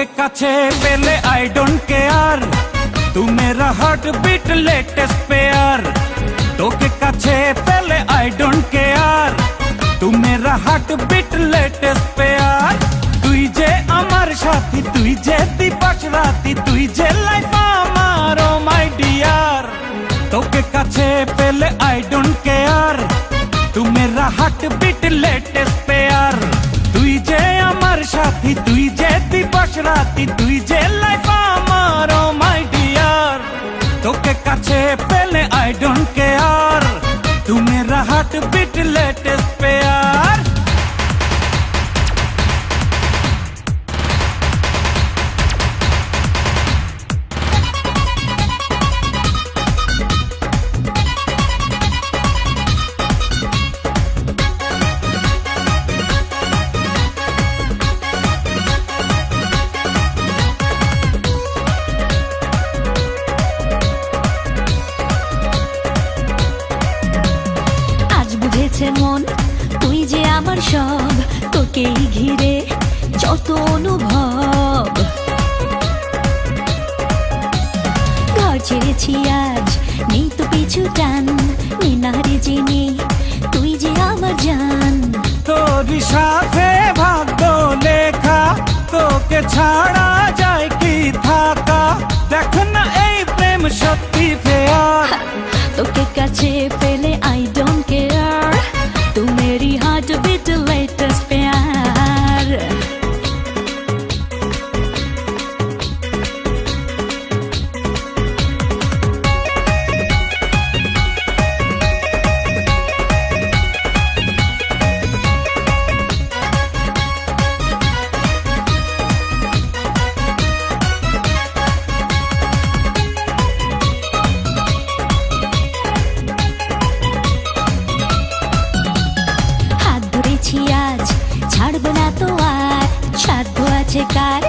তোকে কাছে পেলে আই ডোন্ট কেয়ার, তু মেরা হার্ট বিট লেটেস্ট পেয়ার। তোকে কাছে পেলে আই ডোন্ট কেয়ার, তু মেরা হার্ট বিট লেটেস্ট পেয়ার। তুই যে আমার সাথী, তুই যে দিবস রাতি, তুই যে লাইফ আমার ও মাই ডিয়ার। তোকে কাছে পেলে আই ডোন্ট কেয়ার, তু মেরা হার্ট বিট লেটেস্ট পেয়ার। তুই যে আমার সাথী, তুই যে দিবস রাতি, তুই যে লাইফ আমার ও মাই ডিয়ার। তোকে কাছে পেলে আই ডোন্ট কেয়ার, তু মেরা হার্ট বিট লেটেস্ট পেয়ার। মন তুই যে আমার সব, তোকেই ঘিরে যত অনুভব। ঘর ছেড়েছি আজ, নেই তো পিছু টান, নিনারে জেনে তুই যে আমার জান। তোর সাথে ভাগ্য লেখা, তোকে ছাড়া যায় কি থাকা। দেখ না এই প্রেম সত্যি ফেয়ার। তোকে কাছে পেলে আই ডোন্ট কেয়ার, तू मेरी हार्ट बीट लेटेस्ट प्यार। আজ ছাড়বো না তো আর, সাধ্য আছে কার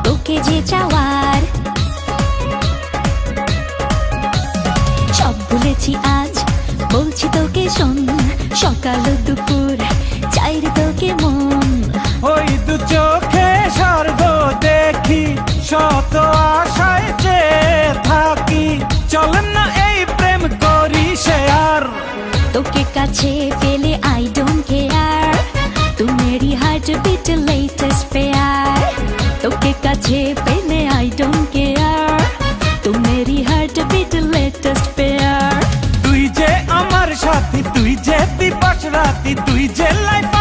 তোকে যে চাওয়ার। সব ভুলেছি আজ, বলছি তোকে শোন, সকাল দুপুর চাই রে তোকে মন। ওই দু চোখে স্বর্গ দেখি, শত আশায় চেয়ে থাকি। চল না এই প্রেম করি শেয়ার। তোকে কাছে পেলে আই ডোন্ট কেয়ার, तू मेरी हार्ट बीट लेटेस्ट प्यार। তোকে কাছে পেলে আই ডোন্ট কেয়ার, तू मेरी हार्ट बीट लेटेस्ट प्यार। তুই যে আমার সাথী, তুই যে দিবস রাতি, তুই যে লাইফ